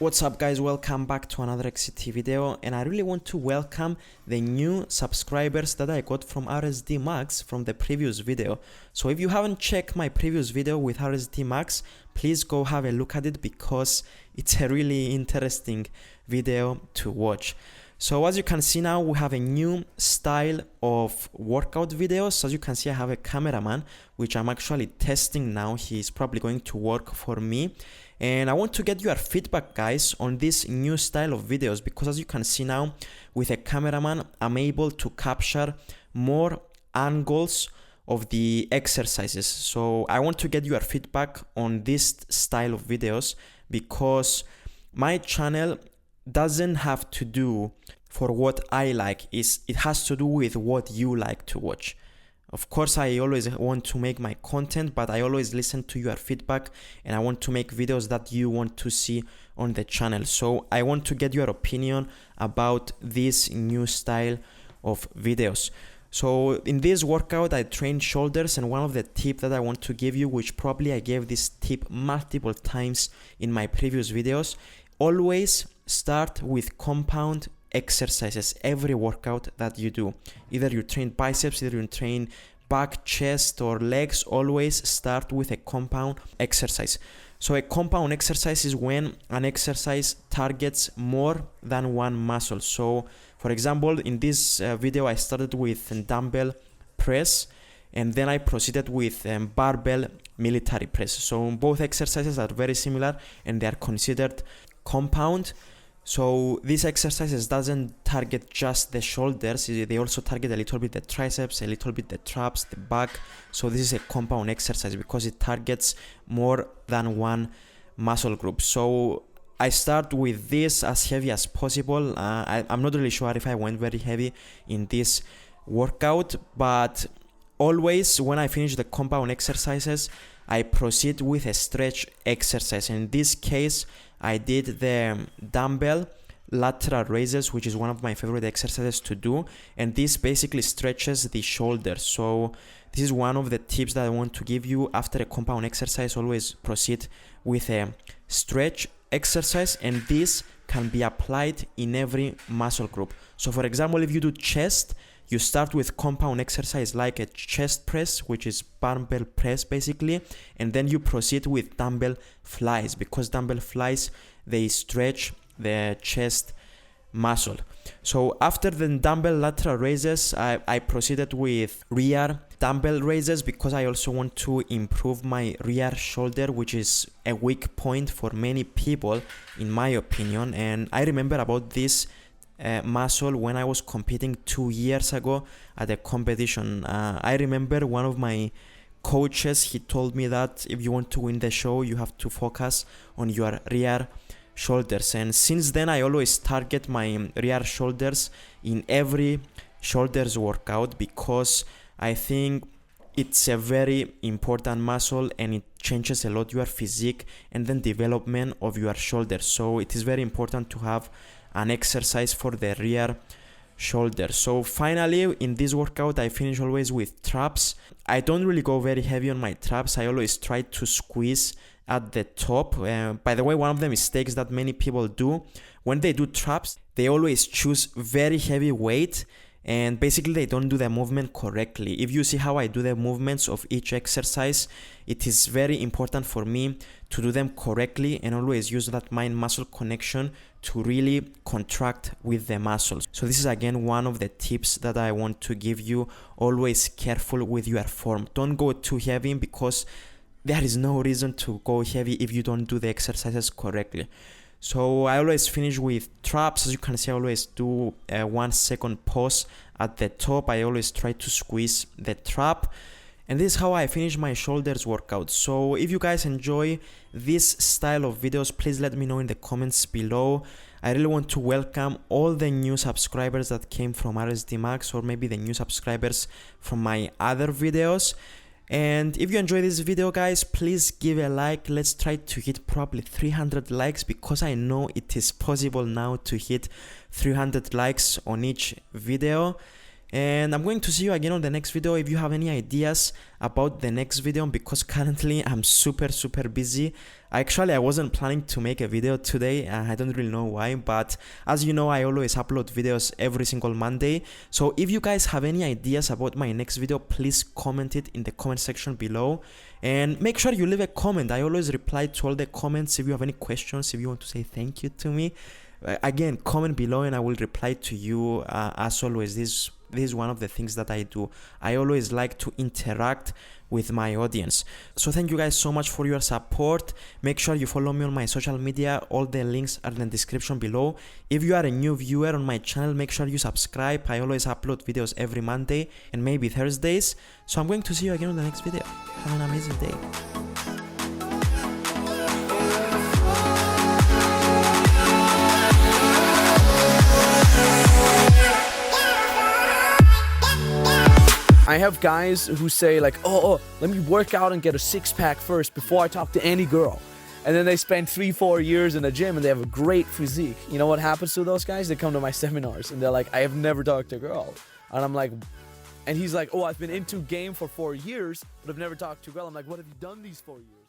What's up guys, welcome back to another XCT video, and I really want to welcome the new subscribers that I got from RSD Max from the previous video. So if you haven't checked my previous video with RSD Max, please go have a look at it because it's a really interesting video to watch. So as you can see now, we have a new style of workout videos. As you can see, I have a cameraman, which I'm actually testing now. He's probably going to work for me. And I want to get your feedback, guys, on this new style of videos, because as you can see now, with a cameraman, I'm able to capture more angles of the exercises. So I want to get your feedback on this style of videos, because my channel doesn't have to do for what I like, it has to do with what you like to watch. Of course, I always want to make my content, but I always listen to your feedback and I want to make videos that you want to see on the channel. So I want to get your opinion about this new style of videos. So in this workout, I trained shoulders, and one of the tips that I want to give you, which probably I gave this tip multiple times in my previous videos, always start with compound exercises every workout that you do. Either you train biceps, either you train back, chest or legs, always start with a compound exercise. So a compound exercise is when an exercise targets more than one muscle. So for example, in this video I started with dumbbell press, and then I proceeded with barbell military press. So both exercises are very similar and they are considered compound. So these exercises doesn't target just the shoulders, they also target a little bit the triceps, a little bit the traps, the back. So this is a compound exercise because it targets more than one muscle group. So I start with this as heavy as possible. I'm not really sure if I went very heavy in this workout, but always when I finish the compound exercises, I proceed with a stretch exercise. In this case, I did the dumbbell lateral raises, which is one of my favorite exercises to do, and this basically stretches the shoulders. So this is one of the tips that I want to give you. After a compound exercise, always proceed with a stretch exercise, and this can be applied in every muscle group. So for example, if you do chest, you start with compound exercise like a chest press, which is barbell press basically, and then you proceed with dumbbell flies, because dumbbell flies, they stretch the chest muscle. So after the dumbbell lateral raises, I proceeded with rear dumbbell raises, because I also want to improve my rear shoulder, which is a weak point for many people in my opinion. And I remember about this muscle when I was competing 2 years ago at a competition. I remember one of my coaches, he told me that if you want to win the show, you have to focus on your rear shoulders. And since then, I always target my rear shoulders in every shoulders workout, because I think it's a very important muscle and it changes a lot your physique and then development of your shoulders. So it is very important to have an exercise for the rear shoulder. So finally, in this workout, I finish always with traps. I don't really go very heavy on my traps. I always try to squeeze at the top. By the way, one of the mistakes that many people do when they do traps, they always choose very heavy weight, and basically they don't do the movement correctly. If you see how I do the movements of each exercise, it is very important for me to do them correctly and always use that mind muscle connection to really contract with the muscles. So this is again one of the tips that I want to give you. Always careful with your form. Don't go too heavy, because there is no reason to go heavy if you don't do the exercises correctly. So I always finish with traps. As you can see, I always do a 1 second pause at the top. I always try to squeeze the trap. And this is how I finish my shoulders workout. So if you guys enjoy this style of videos, please let me know in the comments below. I really want to welcome all the new subscribers that came from RSD Max, or maybe the new subscribers from my other videos. And if you enjoy this video, guys, please give a like. Let's try to hit probably 300 likes, because I know it is possible now to hit 300 likes on each video. and I'm going to see you again on the next video. If you have any ideas about the next video, because currently I'm super busy. Actually, I wasn't planning to make a video today. I don't really know why, but as you know, I always upload videos every single Monday. So if you guys have any ideas about my next video, please comment it in the comment section below, and make sure you leave a comment. I always reply to all the comments. If you have any questions, if you want to say thank you to me, again, comment below and I will reply to you. As always, this is one of the things that I do. I always like to interact with my audience. So thank you guys so much for your support. Make sure you follow me on my social media. All the links are in the description below. If you are a new viewer on my channel, make sure you subscribe. I always upload videos every Monday and maybe Thursdays. So I'm going to see you again on the next video. Have an amazing day. I have guys who say like, oh, let me work out and get a six-pack first before I talk to any girl. And then they spend 3-4 years in the gym and they have a great physique. You know what happens to those guys? They come to my seminars and they're like, I have never talked to a girl. And I'm like, and he's like, oh, I've been into game for 4 years, but I've never talked to a girl. I'm like, what have you done these 4 years?